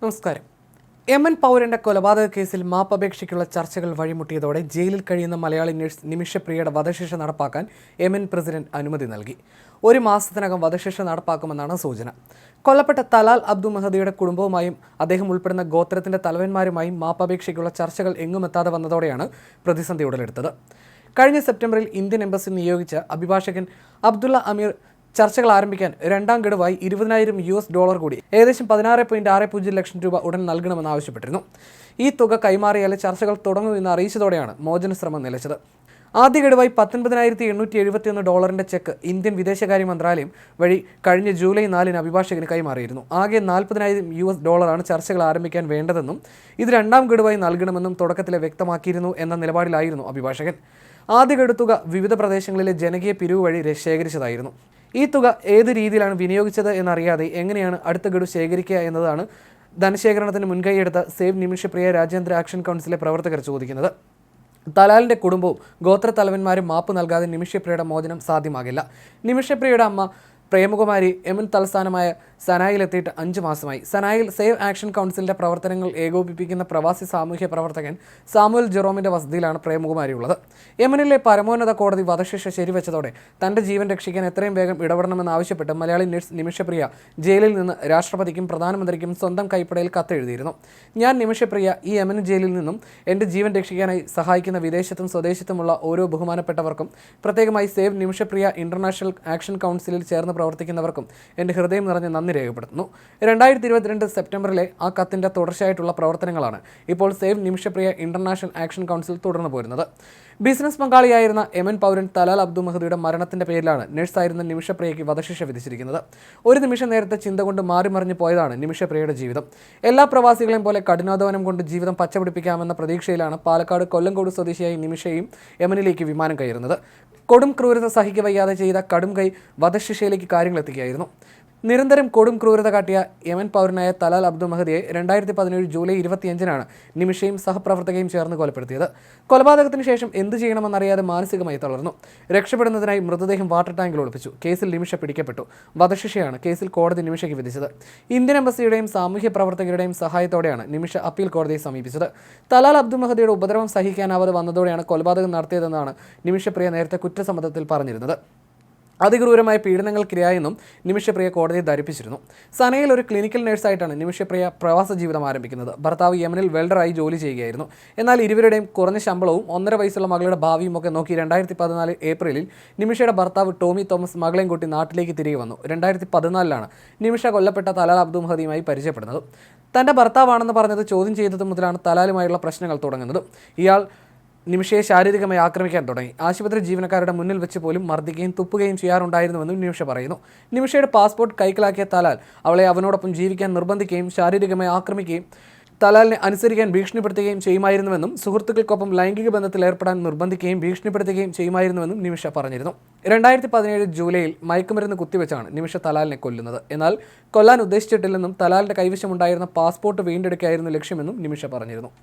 നമസ്കാരം. യമൻ പൗരന്റെ കൊലപാതക കേസിൽ മാപ്പപേക്ഷയ്ക്കുള്ള ചർച്ചകൾ വഴിമുട്ടിയതോടെ ജയിലിൽ കഴിയുന്ന മലയാളി നഴ്സ് നിമിഷപ്രിയയുടെ വധശിക്ഷ നടപ്പാക്കാൻ യമൻ പ്രസിഡന്റ് അനുമതി നൽകി. 1 മാസത്തിനകം വധശിക്ഷ നടപ്പാക്കുമെന്നാണ് സൂചന. കൊല്ലപ്പെട്ട തലാൽ അബ്ദു മഹദിയുടെ കുടുംബവുമായും അദ്ദേഹം ഉൾപ്പെടുന്ന ഗോത്രത്തിന്റെ തലവന്മാരുമായും മാപ്പപേക്ഷയ്ക്കുള്ള ചർച്ചകൾ എങ്ങുമെത്താതെ വന്നതോടെയാണ് പ്രതിസന്ധി ഉടലെടുത്തത്. കഴിഞ്ഞ സെപ്റ്റംബറിൽ ഇന്ത്യൻ എംബസി നിയോഗിച്ച അഭിഭാഷകൻ അബ്ദുള്ള അമീർ ചർച്ചകൾ ആരംഭിക്കാൻ രണ്ടാം ഗഡുവായി $20,000 കൂടി ഏകദേശം 16.60 ലക്ഷം രൂപ ഉടൻ നൽകണമെന്ന് ആവശ്യപ്പെട്ടിരുന്നു. ഈ തുക കൈമാറിയാൽ ചർച്ചകൾ തുടങ്ങുമെന്ന് അറിയിച്ചതോടെയാണ് മോചന ശ്രമം നിലച്ചത്. ആദ്യ ഗഡുവായി $19,871 ചെക്ക് ഇന്ത്യൻ വിദേശകാര്യ മന്ത്രാലയം വഴി കഴിഞ്ഞ ജൂലൈ 4 അഭിഭാഷകന് കൈമാറിയിരുന്നു. ആകെ $40,000 ചർച്ചകൾ ആരംഭിക്കാൻ വേണ്ടതെന്നും ഇത് രണ്ടാം ഗഡുവായി നൽകണമെന്നും തുടക്കത്തിലെ വ്യക്തമാക്കിയിരുന്നു എന്ന നിലപാടിലായിരുന്നു അഭിഭാഷകൻ. ആദ്യ ഗഡു തുക വിവിധ പ്രദേശങ്ങളിലെ ജനകീയ പിരിവ് വഴി ശേഖരിച്ചതായിരുന്നു. ഈ തുക ഏത് രീതിയിലാണ് വിനിയോഗിച്ചത് എന്നറിയാതെ എങ്ങനെയാണ് അടുത്ത ഗഡു ശേഖരിക്കുക എന്നതാണ് ധനശേഖരണത്തിന് മുൻകൈയെടുത്ത സേവ് നിമിഷപ്രിയ രാജ്യാന്തര ആക്ഷൻ കൗൺസിലെ പ്രവർത്തകർ ചോദിക്കുന്നത്. തലാലിൻ്റെ കുടുംബവും ഗോത്രത്തലവന്മാരും മാപ്പ് നൽകാതെ നിമിഷപ്രിയയുടെ മോചനം സാധ്യമാകില്ല. നിമിഷപ്രിയയുടെ അമ്മ പ്രേമകുമാരി യമൻ തലസ്ഥാനമായ സനായിലെത്തിയിട്ട് 5 മാസമായി. സനായിൽ സേവ് ആക്ഷൻ കൗൺസിലിൻ്റെ പ്രവർത്തനങ്ങൾ ഏകോപിപ്പിക്കുന്ന പ്രവാസി സാമൂഹ്യ പ്രവർത്തകൻ സാമുവൽ ജെറോമിൻ്റെ വസതിയിലാണ് പ്രേമകുമാരി ഉള്ളത്. യമനിലെ പരമോന്നത കോടതി വധശിക്ഷ ശരിവെച്ചതോടെ തൻ്റെ ജീവൻ രക്ഷിക്കാൻ എത്രയും വേഗം ഇടപെടണമെന്നാവശ്യപ്പെട്ട് മലയാളി നഴ്സ് നിമിഷപ്രിയ ജയിലിൽ നിന്ന് രാഷ്ട്രപതിക്കും പ്രധാനമന്ത്രിക്കും സ്വന്തം കൈപ്പടയിൽ കത്തെഴുതിയിരുന്നു. ഞാൻ നിമിഷപ്രിയ ഈ യമൻ ജയിലിൽ നിന്നും എൻ്റെ ജീവൻ രക്ഷിക്കാനായി സഹായിക്കുന്ന വിദേശത്തും സ്വദേശത്തുമുള്ള ഓരോ ബഹുമാനപ്പെട്ടവർക്കും, പ്രത്യേകമായി സേവ് നിമിഷപ്രിയ ഇൻ്റർനാഷണൽ ആക്ഷൻ കൗൺസിലിൽ ചേർന്ന് പ്രവർത്തിക്കുന്നവർക്കും എൻ്റെ ഹൃദയം നിറഞ്ഞ നന്ദി രേഖപ്പെടുത്തുന്നു. 2022 സെപ്റ്റംബറിലെ ആ കത്തിൻ്റെ തുടർച്ചയായിട്ടുള്ള പ്രവർത്തനങ്ങളാണ് ഇപ്പോൾ save Nimisha Priya international action council തുടർന്നു പോരുന്നത്. ബിസിനസ് പങ്കാളിയായിരുന്ന യമൻ പൗരൻ തലാൽ അബ്ദു മഹദിയുടെ മരണത്തിൻ്റെ പേരിലാണ് നഴ്സായിരുന്ന നിമിഷപ്രിയയ്ക്ക് വധശിക്ഷ വിധിച്ചിരിക്കുന്നത്. ഒരു നിമിഷം നേരത്തെ ചിന്ത കൊണ്ട് മാറിമറിഞ്ഞു പോയതാണ് നിമിഷപ്രിയയുടെ ജീവിതം. എല്ലാ പ്രവാസികളെയും പോലെ കഠിനാധ്വാനം കൊണ്ട് ജീവിതം പച്ചപിടിപ്പിക്കാമെന്ന പ്രതീക്ഷയിലാണ് പാലക്കാട് കൊല്ലങ്കോട് സ്വദേശിയായി നിമിഷയും യമനിലേക്ക് വിമാനം കയറുന്നത്. കൊടും ക്രൂരത സഹിക്കവയ്യാതെ ചെയ്ത കടും കൈ വധശിക്ഷയിലേക്ക് കാര്യങ്ങൾ എത്തിക്കുകയായിരുന്നു. നിരന്തരം കൊടും ക്രൂരത കാട്ടിയ യമൻ പൗരനായ തലാൽ അബ്ദു മഹദിയെ 2017 ജൂലൈ 25 നിമിഷയും സഹപ്രവർത്തകയും ചേർന്ന് കൊലപ്പെടുത്തിയത്. കൊലപാതകത്തിന് ശേഷം എന്ത് ചെയ്യണമെന്നറിയാതെ മാനസികമായി തളർന്നു. രക്ഷപ്പെടുന്നതിനായി മൃതദേഹം വാട്ടർ ടാങ്കിൽ ഒളിപ്പിച്ചു. കേസിൽ നിമിഷ പിടിക്കപ്പെട്ടു. വധശിക്ഷയാണ് കേസിൽ കോടതി നിമിഷയ്ക്ക് വിധിച്ചത്. ഇന്ത്യൻ എംബസിയുടെയും സാമൂഹ്യ പ്രവർത്തകരുടെയും സഹായത്തോടെയാണ് നിമിഷ അപ്പീൽ കോടതിയെ സമീപിച്ചത്. തലാൽ അബ്ദു മഹദിയുടെ ഉപദ്രവം സഹിക്കാനാവാതെ വന്നതോടെയാണ് കൊലപാതകം നടത്തിയതെന്നാണ് നിമിഷപ്രിയ നേരത്തെ കുറ്റസമ്മതത്തിൽ പറഞ്ഞിരുന്നത്. അതിക്രൂരമായ പീഡനങ്ങൾക്കിരയായെന്നും നിമിഷപ്രിയ കോടതിയെ ധരിപ്പിച്ചിരുന്നു. സനയിൽ ഒരു ക്ലിനിക്കൽ നഴ്സായിട്ടാണ് നിമിഷപ്രിയ പ്രവാസ ജീവിതം ആരംഭിക്കുന്നത്. ഭർത്താവ് യമനിൽ വെൽഡറായി ജോലി ചെയ്യുകയായിരുന്നു. എന്നാൽ ഇരുവരുടെയും കുറഞ്ഞ ശമ്പളവും 1.5 വയസ്സുള്ള മകളുടെ ഭാവിയും ഒക്കെ നോക്കി 2014 ഏപ്രിലിൽ നിമിഷയുടെ ഭർത്താവ് ടോമി തോമസ് മകളെയും കൂട്ടി നാട്ടിലേക്ക് തിരികെ വന്നു. 2014 നിമിഷ കൊല്ലപ്പെട്ട തലാൽ അബ്ദു മഹദിയുമായി പരിചയപ്പെടുന്നത്. തൻ്റെ ഭർത്താവാണെന്ന് പറഞ്ഞത് ചോദ്യം ചെയ്തത് മുതലാണ് തലാലുമായുള്ള പ്രശ്നങ്ങൾ തുടങ്ങുന്നത്. ഇയാൾ നിമിഷയെ ശാരീരികമായി ആക്രമിക്കാൻ തുടങ്ങി. ആശുപത്രി ജീവനക്കാരുടെ മുന്നിൽ വെച്ച് പോലും മർദ്ദിക്കുകയും തുപ്പുകയും ചെയ്യാറുണ്ടായിരുന്നുവെന്നും നിമിഷ പറയുന്നു. നിമിഷയുടെ പാസ്പോർട്ട് കൈക്കലാക്കിയ തലാൽ അവളെ അവനോടൊപ്പം ജീവിക്കാൻ നിർബന്ധിക്കുകയും ശാരീരികമായി ആക്രമിക്കുകയും തലാലിനെ അനുസരിക്കാൻ ഭീഷണിപ്പെടുത്തുകയും ചെയ്യുമായിരുന്നുവെന്നും സുഹൃത്തുക്കൾക്കൊപ്പം ലൈംഗിക ബന്ധത്തിൽ ഏർപ്പെടാൻ നിർബന്ധിക്കുകയും ഭീഷണിപ്പെടുത്തുകയും ചെയ്യുമായിരുന്നുവെന്നും നിമിഷ പറഞ്ഞിരുന്നു. 2017 ജൂലൈയിൽ മയക്കുമരുന്ന് കുത്തിവെച്ചാണ് നിമിഷ തലാലിനെ കൊല്ലുന്നത്. എന്നാൽ കൊല്ലാൻ ഉദ്ദേശിച്ചിട്ടില്ലെന്നും തലാലിൻ്റെ കൈവശമുണ്ടായിരുന്ന പാസ്പോർട്ട് വീണ്ടെടുക്കുകയായിരുന്നു ലക്ഷ്യമെന്നും നിമിഷ പറഞ്ഞിരുന്നു.